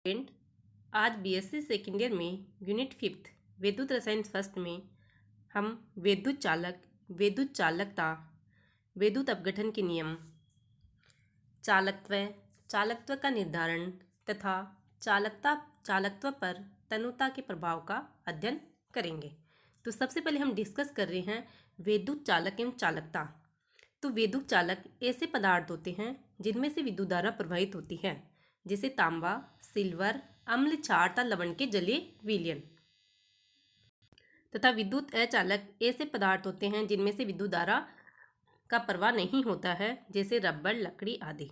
Friend, आज BSc second year में unit 5 विद्युत रसायन फर्स्ट में हम विद्युत चालक, विद्युत चालकता, विद्युत अपघटन के नियम, चालकत्व का निर्धारण तथा चालकत्व पर तन्यता के प्रभाव का अध्ययन करेंगे। तो सबसे पहले हम डिस्कस कर रहे हैं विद्युत चालक एवं चालकता। तो विद्युत चालक ऐसे पदार्थ होते हैं जिनमें से विद्युत धारा प्रवाहित होती है, जैसे तांबा, सिल्वर, अम्ल क्षार तथा लवण के जलीय विलयन। तथा विद्युत अचालक ऐसे पदार्थ होते हैं जिनमें से विद्युत धारा का प्रवाह नहीं होता है, जैसे रबर, लकड़ी आदि।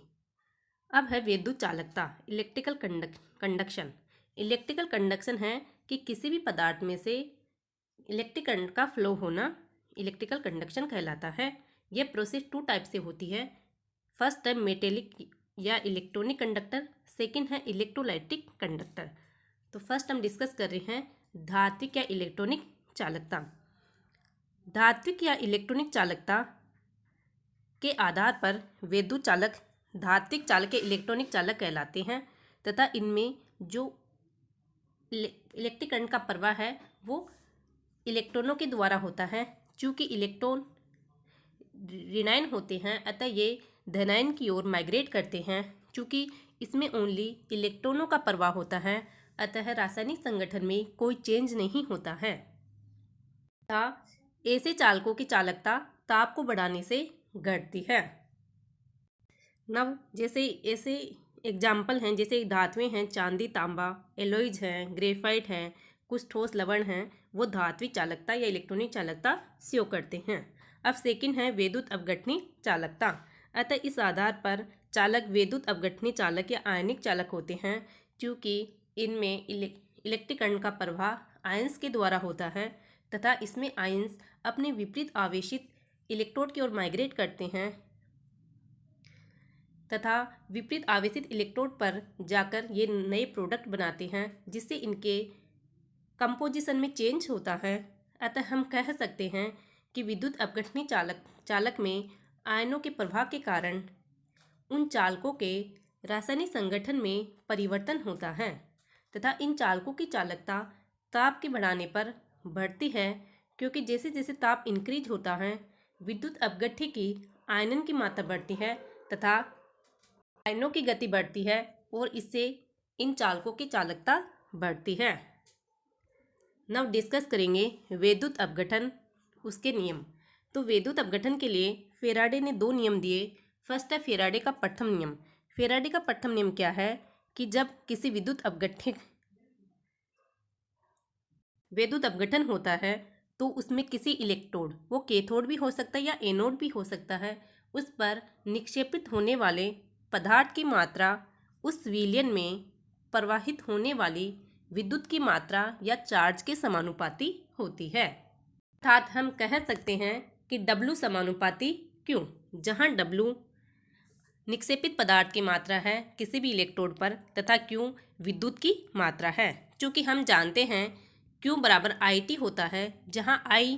अब है विद्युत चालकता, इलेक्ट्रिकल कंडक्शन। इलेक्ट्रिकल कंडक्शन है कि किसी भी पदार्थ में से इलेक्ट्रिक करंट का फ्लो होना इलेक्ट्रिकल कंडक्शन कहलाता है। यह प्रोसेस 2 टाइप से होती है। फर्स्ट है मेटेलिक या इलेक्ट्रॉनिक कंडक्टर, सेकंड है इलेक्ट्रोलाइटिक कंडक्टर। तो फर्स्ट हम डिस्कस कर रहे हैं धात्विक या इलेक्ट्रॉनिक चालकता। धात्विक या इलेक्ट्रॉनिक चालकता के आधार पर विद्युत चालक धात्विक चालक या इलेक्ट्रॉनिक चालक कहलाते हैं तथा इनमें जो इलेक्ट्रिक करंट का प्रवाह है वो इलेक्ट्रॉनों के द्वारा होता है। चूँकि इलेक्ट्रॉन ऋणायन होते हैं अतः ये धनायन की ओर माइग्रेट करते हैं। चूँकि इसमें ओनली इलेक्ट्रॉनों का प्रवाह होता है अतः रासायनिक संगठन में कोई चेंज नहीं होता है तथा ऐसे चालकों की चालकता ताप को बढ़ाने से घटती है। नव जैसे ऐसे एग्जाम्पल हैं, जैसे धातुएं हैं, चांदी, तांबा, एलॉयज हैं, ग्रेफाइट हैं, कुछ ठोस लवण हैं, वो धात्विक चालकता या इलेक्ट्रॉनिक चालकता शो करते हैं। अब सेकंड है विद्युत अपघटनी चालकता। अतः इस आधार पर चालक विद्युत अपघटनी चालक या आयनिक चालक होते हैं, क्योंकि इनमें इलेक्ट्रिक करंट का प्रवाह आयंस के द्वारा होता है तथा इसमें आयंस अपने विपरीत आवेशित इलेक्ट्रोड की ओर माइग्रेट करते हैं तथा विपरीत आवेशित इलेक्ट्रोड पर जाकर ये नए प्रोडक्ट बनाते हैं, जिससे इनके कंपोजिशन में चेंज होता है। अतः हम कह सकते हैं कि विद्युत अपघटनी चालक में आयनों के प्रवाह के कारण उन चालकों के रासायनिक संगठन में परिवर्तन होता है तथा इन चालकों की चालकता ताप के बढ़ाने पर बढ़ती है, क्योंकि जैसे जैसे ताप इंक्रीज होता है विद्युत अपघट्य की आयनन की मात्रा बढ़ती है तथा आयनों की गति बढ़ती है और इससे इन चालकों की चालकता बढ़ती है। नव डिस्कस करेंगे विद्युत अपघटन, उसके नियम। तो विद्युत अपघटन के लिए फेराडे ने 2 नियम दिए। फर्स्ट है फेराडे का प्रथम नियम। फेराडे का प्रथम नियम क्या है कि जब किसी विद्युत अपघटन होता है तो उसमें किसी इलेक्ट्रोड, वो कैथोड भी हो सकता है या एनोड भी हो सकता है, उस पर निक्षेपित होने वाले पदार्थ की मात्रा उस विलयन में प्रवाहित होने वाली विद्युत की मात्रा या चार्ज के समानुपाती होती है। अर्थात हम कह सकते हैं कि W समानुपाती Q, जहाँ W निक्षेपित पदार्थ की मात्रा है किसी भी इलेक्ट्रोड पर तथा Q विद्युत की मात्रा है। चूँकि हम जानते हैं Q बराबर IT होता है, जहाँ I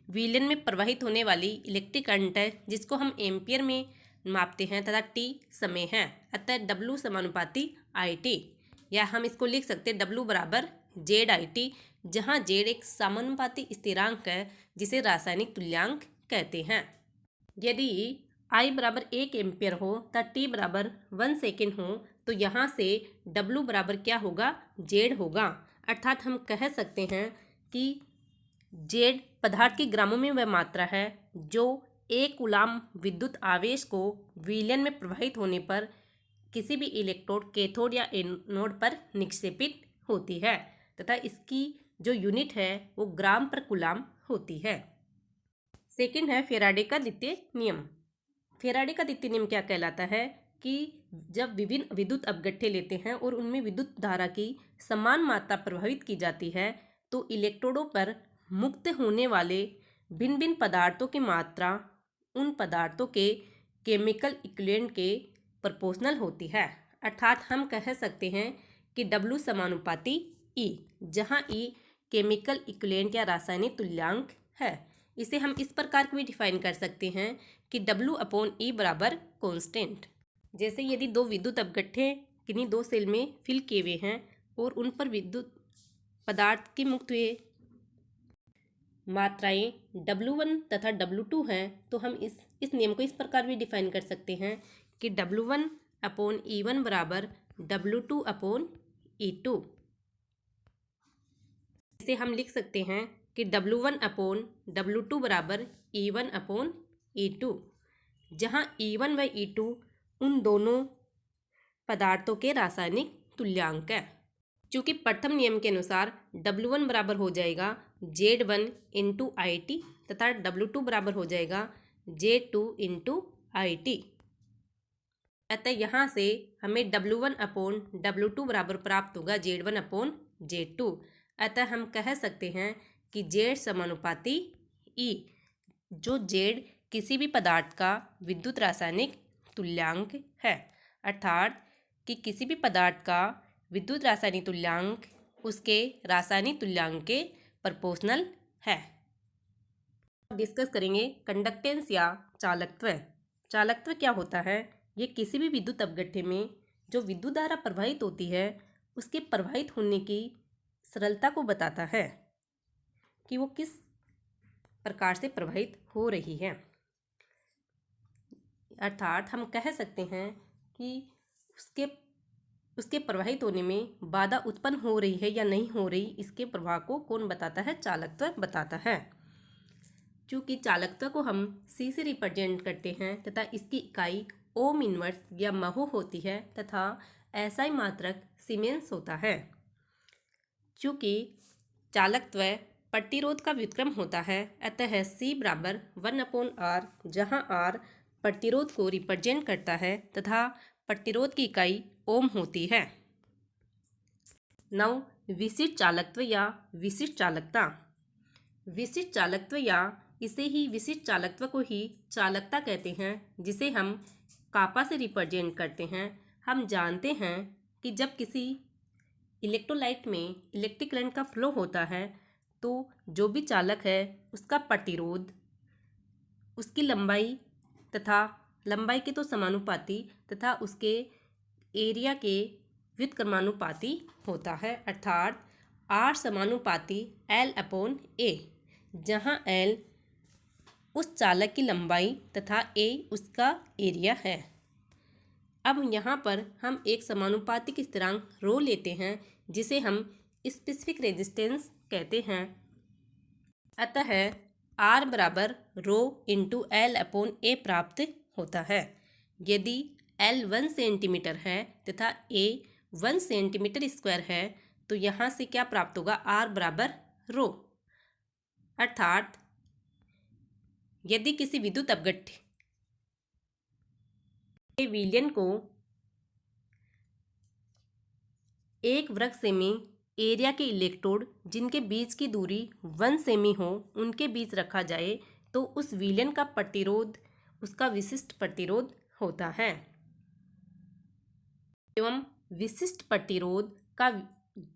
विलयन में प्रवाहित होने वाली इलेक्ट्रिक करंट है जिसको हम एम्पियर में मापते हैं तथा T समय है, अतः W समानुपाती IT, या हम इसको लिख सकते हैं W बराबर ZIT, जहाँ Z एक समानुपाती स्थिरांक है जिसे रासायनिक तुल्यांक कहते हैं। यदि I बराबर 1 एम्पियर हो तथा T बराबर 1 सेकेंड हो तो यहाँ से W बराबर क्या होगा, Z होगा। अर्थात हम कह सकते हैं कि Z पदार्थ की ग्रामों में वह मात्रा है जो 1 कूलाम विद्युत आवेश को विलयन में प्रवाहित होने पर किसी भी इलेक्ट्रोड, कैथोड या एनोड पर निक्षेपित होती है तथा इसकी जो यूनिट है वो ग्राम पर कूलाम होती है। सेकंड है फेराडे का द्वितीय नियम। फेराडे का द्वितीय नियम क्या कहलाता है कि जब विभिन्न विद्युत अपघट्य लेते हैं और उनमें विद्युत धारा की समान मात्रा प्रभावित की जाती है तो इलेक्ट्रोडों पर मुक्त होने वाले भिन्न भिन्न पदार्थों की मात्रा उन पदार्थों के केमिकल इक्विवेलेंट के प्रोपोर्शनल होती है। अर्थात हम कह सकते हैं कि W समानुपाती E, जहाँ E केमिकल इक्विवेलेंट या रासायनिक तुल्यांक है। इसे हम इस प्रकार भी डिफाइन कर सकते हैं कि W/E बराबर कांस्टेंट। जैसे यदि 2 विद्युत अपघट्य किन्हीं दो सेल में फिल किए हुए हैं और उन पर विद्युत पदार्थ की मुक्त हुए मात्राएं W1 तथा W2 हैं, तो हम इस नियम को इस प्रकार भी डिफाइन कर सकते हैं कि W1/E1 बराबर W2/E2। इसे हम लिख सकते हैं कि W1/W2 बराबर E1/E2, जहाँ E1 व E2 उन दोनों पदार्थों के रासायनिक तुल्यांक है। चूँकि प्रथम नियम के अनुसार W1 बराबर हो जाएगा Z1 इंटू IT तथा W2 बराबर हो जाएगा Z2 इंटू IT। अतः यहाँ से हमें W1/W2 बराबर प्राप्त होगा Z1/Z2। अतः हम कह सकते हैं कि Z समानुपाती E, जो Z किसी भी पदार्थ का विद्युत रासायनिक तुल्यांक है, अर्थात कि किसी भी पदार्थ का विद्युत रासायनिक तुल्यांक उसके रासायनिक तुल्यांक के प्रोपोर्शनल है। डिस्कस करेंगे कंडक्टेंस या चालकत्व। चालकत्व क्या होता है? ये किसी भी विद्युत अपघट्य में जो विद्युत धारा प्रवाहित होती है उसके प्रवाहित होने की सरलता को बताता है कि वो किस प्रकार से प्रवाहित हो रही है। अर्थात हम कह सकते हैं कि उसके प्रवाहित होने में बाधा उत्पन्न हो रही है या नहीं हो रही, इसके प्रभाव को कौन बताता है? चालकत्व बताता है। चूँकि चालकत्व को हम C से रिप्रेजेंट करते हैं तथा इसकी इकाई ओम इनवर्स या महो होती है तथा SI मात्रक सीमेंस होता है। चूँकि चालकत्व प्रतिरोध का व्युत्क्रम होता है, अतः C बराबर 1/R, जहाँ R प्रतिरोध को रिप्रेजेंट करता है तथा प्रतिरोध की इकाई ओम होती है। नौ विशिष्ट चालकत्व या विशिष्ट चालकता। विशिष्ट चालकत्व या इसे ही विशिष्ट चालकत्व को ही चालकता कहते हैं, जिसे हम कापा से रिप्रेजेंट करते हैं। हम जानते हैं कि जब किसी इलेक्ट्रोलाइट में इलेक्ट्रिक करंट का फ्लो होता है तो जो भी चालक है उसका प्रतिरोध उसकी लंबाई तथा लंबाई के तो समानुपाती तथा उसके एरिया के व्युत्क्रमानुपाती होता है, अर्थात R समानुपाती L/A, जहाँ L उस चालक की लंबाई तथा A उसका एरिया है। अब यहाँ पर हम एक समानुपातिक स्थिरांक रो लेते हैं जिसे हम स्पेसिफिक रेजिस्टेंस कहते हैं। अतः R बराबर रो इंटू L/A प्राप्त होता है। यदि L 1 सेंटीमीटर है तथा A 1 सेंटीमीटर स्क्वायर है तो यहाँ से क्या प्राप्त होगा? R बराबर रो। अर्थात यदि किसी विद्युत अपघट्य के विलयन को एक वर्ग सेमी एरिया के इलेक्ट्रोड जिनके बीच की दूरी 1 सेमी हो उनके बीच रखा जाए तो उस विलयन का प्रतिरोध उसका विशिष्ट प्रतिरोध होता है। एवं विशिष्ट प्रतिरोध का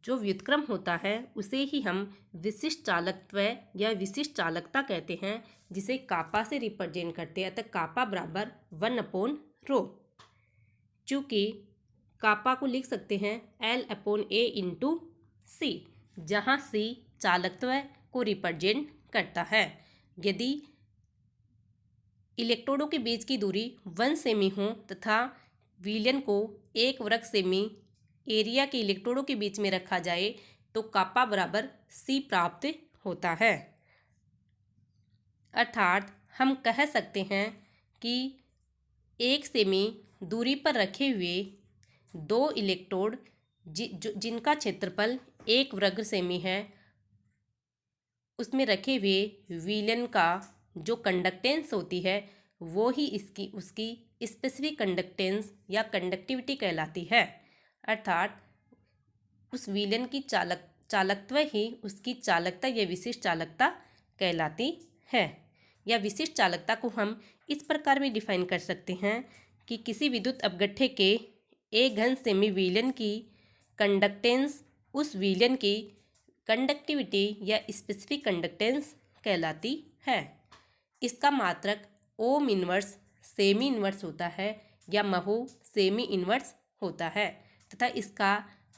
जो व्युत्क्रम होता है उसे ही हम विशिष्ट चालकत्व या विशिष्ट चालकता कहते हैं, जिसे कापा से रिप्रेजेंट करते हैं। अतः कापा बराबर 1/रो। चूँकि कापा को लिख सकते हैं L/A इंटू C, जहाँ C चालकत्व को रिप्रेजेंट करता है। यदि इलेक्ट्रोडों के बीच की दूरी 1 सेमी हो तथा विलयन को एक वर्ग सेमी एरिया के इलेक्ट्रोडों के बीच में रखा जाए तो कापा बराबर C प्राप्त होता है। अर्थात हम कह सकते हैं कि 1 सेमी दूरी पर रखे हुए दो इलेक्ट्रोड जिनका क्षेत्रफल 1 वर्ग सेमी है उसमें रखे हुए विलयन का जो कंडक्टेंस होती है वो ही उसकी स्पेसिफिक कंडक्टेंस या कंडक्टिविटी कहलाती है। अर्थात उस विलयन की चालकत्व ही उसकी चालकता या विशिष्ट चालकता कहलाती है। या विशिष्ट चालकता को हम इस प्रकार भी डिफाइन कर सकते हैं कि किसी विद्युत अपघट्य के एक घन सेमी विलयन की कंडक्टेंस उस विलयन की कंडक्टिविटी या स्पेसिफिक कंडक्टेंस कहलाती है। इसका मात्रक ओम इनवर्स सेमी इनवर्स होता है या महो सेमी इनवर्स होता है। तथा इसका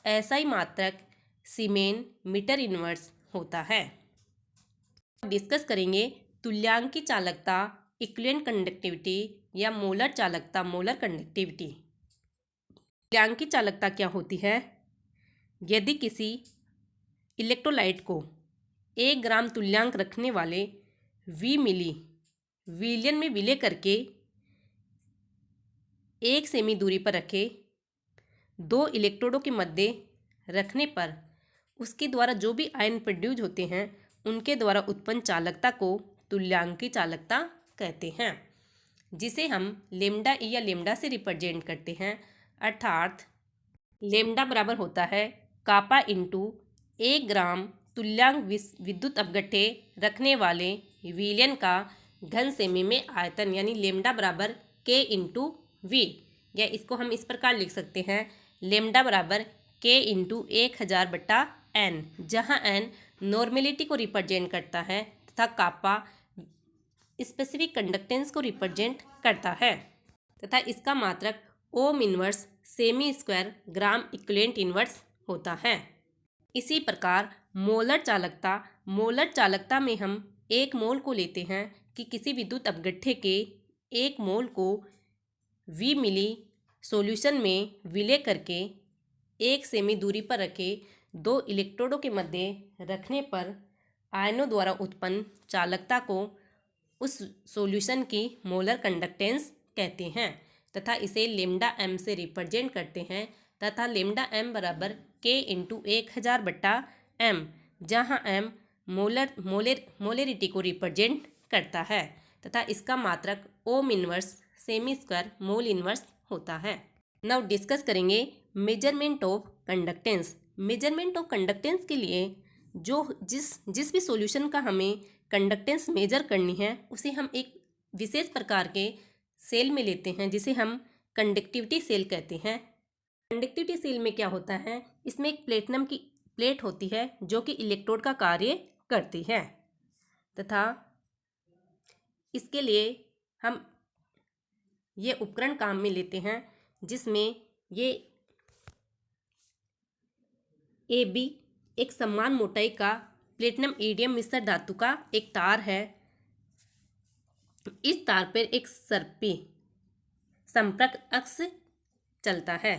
एसआई मात्रक सीमेन मीटर इनवर्स होता है। डिस्कस करेंगे तुल्यांकी चालकता, इक्विवेलेंट कंडक्टिविटी या मोलर चालकता, मोलर कंडक्टिविटी। तुल्यांकी चालकता क्या होती है? यदि किसी इलेक्ट्रोलाइट को 1 ग्राम तुल्यांक रखने वाले V मिली विलियन में विलय करके 1 सेमी दूरी पर रखे 2 इलेक्ट्रोडों के मध्य रखने पर उसके द्वारा जो भी आयन प्रोड्यूस होते हैं उनके द्वारा उत्पन्न चालकता को तुल्यांकी चालकता कहते हैं, जिसे हम लेम्डा ई या लेम्डा से रिप्रेजेंट करते हैं। अर्थात लेम्डा बराबर होता है कापा इंटू 1 ग्राम तुल्यांक विद्युत अपघट्य रखने वाले विलयन का घन सेमी में आयतन, यानी लेम्डा बराबर K इंटू वी, या इसको हम इस प्रकार लिख सकते हैं लेम्डा बराबर K इंटू 1000/n, जहाँ n नॉर्मेलिटी को रिप्रेजेंट करता है तथा कापा स्पेसिफिक कंडक्टेंस को रिप्रेजेंट करता है तथा इसका मात्रक ohm inverse semi square gram equivalent inverse होता है। इसी प्रकार मोलर चालकता में हम 1 मोल को लेते हैं कि किसी विद्युत अपघट्य के 1 मोल को V मिली सॉल्यूशन में विलय करके 1 सेमी दूरी पर रखे 2 इलेक्ट्रोडों के मध्य रखने पर आयनों द्वारा उत्पन्न चालकता को उस सॉल्यूशन की मोलर कंडक्टेंस कहते हैं तथा इसे लेम्डा m से रिप्रेजेंट करते हैं तथा लेम्डा m बराबर K इंटू 1000/m, जहाँ m मोलरिटी को रिप्रेजेंट करता है तथा इसका मात्रक ohm inverse semi square mole inverse होता है। नाउ डिस्कस करेंगे measurement of conductance. Measurement of conductance के लिए जो जिस भी सॉल्यूशन का हमें कंडक्टेंस मेजर करनी है उसे हम एक विशेष प्रकार के सेल में लेते हैं जिसे हम कंडक्टिविटी सेल कहते हैं। कंडक्टिविटी सेल में क्या होता है, इसमें एक प्लेटिनम की प्लेट होती है जो कि इलेक्ट्रोड का कार्य करती है तथा इसके लिए हम ये उपकरण काम में लेते हैं जिसमें ये AB एक समान मोटाई का प्लेटिनम ईडियम मिश्र धातु का एक तार है। इस तार पर एक सर्पी संपर्क अक्ष चलता है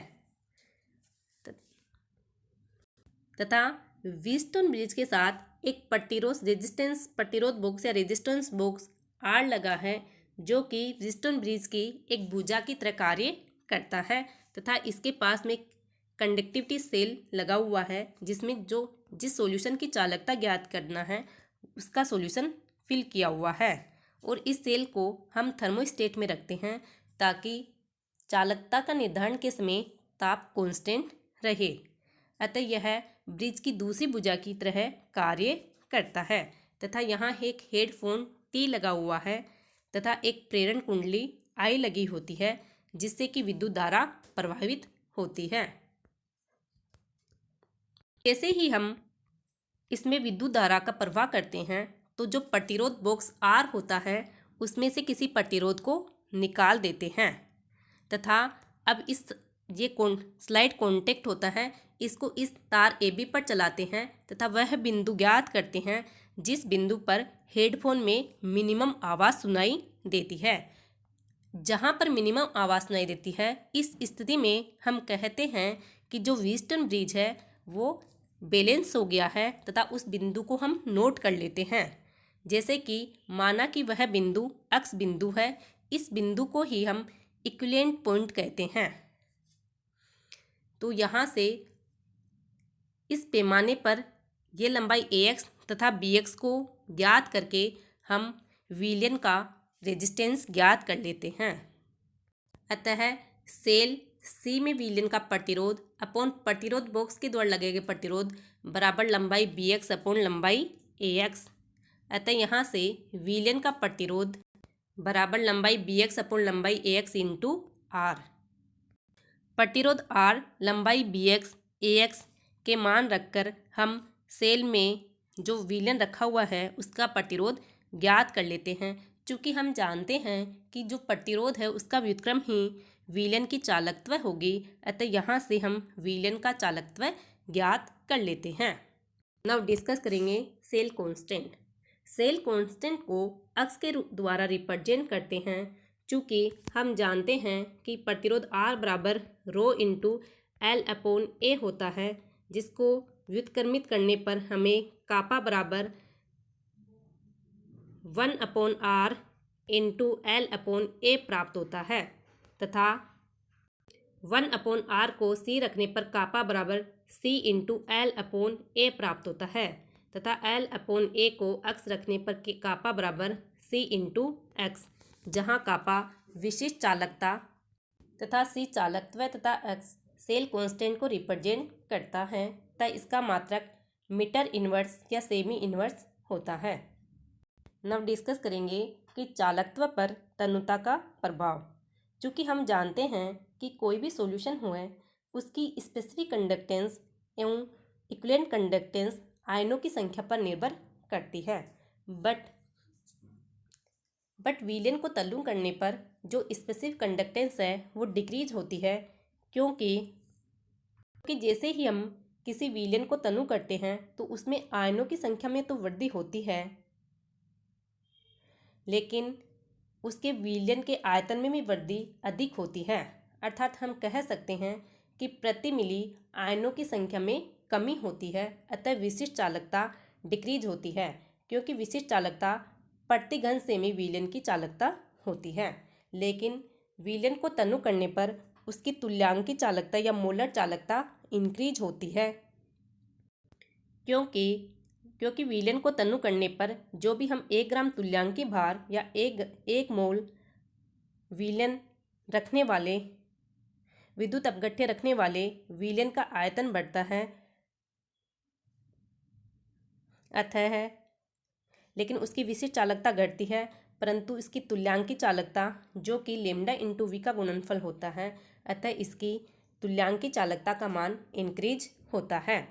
तथा व्हीटस्टोन ब्रिज के साथ एक प्रतिरोध बॉक्स या रेजिस्टेंस बॉक्स R लगा है जो कि व्हीटस्टोन ब्रिज की एक भुजा की तरह कार्य करता है तथा इसके पास में कंडक्टिविटी सेल लगा हुआ है जिसमें जिस सॉल्यूशन की चालकता ज्ञात करना है उसका सॉल्यूशन फिल किया हुआ है और इस सेल को हम थर्मोस्टेट में रखते हैं ताकि चालकता का निर्धारण के समय ताप कांस्टेंट रहे। अतः यह ब्रिज की दूसरी भुजा की तरह कार्य करता है तथा यहाँ एक हेडफोन T लगा हुआ है तथा एक प्रेरण कुंडली I लगी होती है जिससे कि विद्युत धारा प्रवाहित होती है। जैसे ही हम इसमें विद्युत धारा का प्रवाह करते हैं तो जो प्रतिरोध बॉक्स R होता है उसमें से किसी प्रतिरोध को निकाल देते हैं तथा अब ये स्लाइड कॉन्टेक्ट होता है, इसको इस तार AB पर चलाते हैं तथा वह बिंदु ज्ञात करते हैं जिस बिंदु पर हेडफोन में मिनिमम आवाज़ सुनाई देती है। जहाँ पर मिनिमम आवाज़ सुनाई देती है इस स्थिति में हम कहते हैं कि जो व्हीटस्टोन ब्रिज है वो बैलेंस हो गया है तथा उस बिंदु को हम नोट कर लेते हैं। जैसे कि माना कि वह बिंदु अक्स बिंदु है, इस बिंदु को ही हम इक्विवेलेंट पॉइंट कहते हैं। तो यहाँ से इस पैमाने पर ये लंबाई AX तथा BX को ज्ञात करके हम विलयन का रेजिस्टेंस ज्ञात कर लेते हैं। अतः सेल C में विलयन का प्रतिरोध अपॉन प्रतिरोध बॉक्स के द्वारा लगाए गए प्रतिरोध बराबर लंबाई BX अपॉन लंबाई AX। अतः यहाँ से विलयन का प्रतिरोध बराबर लंबाई BX अपॉन लंबाई AX इंटू R। प्रतिरोध R लंबाई BX AX के मान रखकर हम सेल में जो विलयन रखा हुआ है उसका प्रतिरोध ज्ञात कर लेते हैं। चूँकि हम जानते हैं कि जो प्रतिरोध है उसका व्युत्क्रम ही विलयन की चालकत्व होगी। अतः यहाँ से हम विलयन का चालकत्व ज्ञात कर लेते हैं। नाउ डिस्कस करेंगे सेल कांस्टेंट। सेल कांस्टेंट को अक्स के द्वारा रिप्रेजेंट करते हैं। चूँकि हम जानते हैं कि प्रतिरोध R बराबर rho into L upon A होता है, जिसको व्युत्क्रमित करने पर हमें कापा बराबर 1 upon R into L upon A प्राप्त होता है, तथा 1 अपॉन R को C रखने पर कापा बराबर C into L upon A प्राप्त होता है, तथा L अपॉन A को अक्स रखने पर कापा बराबर C इंटू एक्स, जहाँ कापा विशिष्ट चालकता तथा C चालकत्व तथा एक्स सेल कांस्टेंट को रिप्रेजेंट करता है, तथा इसका मात्रक मीटर इनवर्स या सेमी इनवर्स होता है। नव डिस्कस करेंगे कि चालकत्व पर तन्यता का प्रभाव। चूँकि हम जानते हैं कि कोई भी सॉल्यूशन हुए उसकी स्पेसिफिक कंडक्टेंस एवं इक्विवेलेंट कंडक्टेंस आयनों की संख्या पर निर्भर करती है, बट विलयन को तल्लु करने पर जो स्पेसिफिक कंडक्टेंस है वो डिक्रीज होती है, क्योंकि जैसे ही हम किसी विलयन को तल्लु करते हैं तो उसमें आयनों की संख्या में तो वृद्धि होती है, लेकिन उसके विलयन के आयतन में भी वृद्धि अधिक होती है। अर्थात हम कह सकते हैं कि प्रति मिली आयनों की संख्या में कमी होती है। अतः विशिष्ट चालकता डिक्रीज होती है, क्योंकि विशिष्ट चालकता प्रति घन सेमी विलयन की चालकता होती है। लेकिन विलयन को तल्लु करने पर उसकी तुल्यांकी चालकता या मोलर चालकता इंक्रीज होती है, क्योंकि विलयन को तल्लु करने पर जो भी हम 1 ग्राम तुल्यांकी भार या 1 मोल विलयन रखने वाले विद्युत अपघट्य रखने वाले विलयन का आयतन बढ़ता है, अतः लेकिन उसकी विशिष्ट चालकता घटती है, परंतु इसकी तुल्यांकी चालकता जो कि लेमडा इंटू वी का गुणनफल होता है, अतः इसकी तुल्यांकी चालकता का मान इंक्रीज होता है।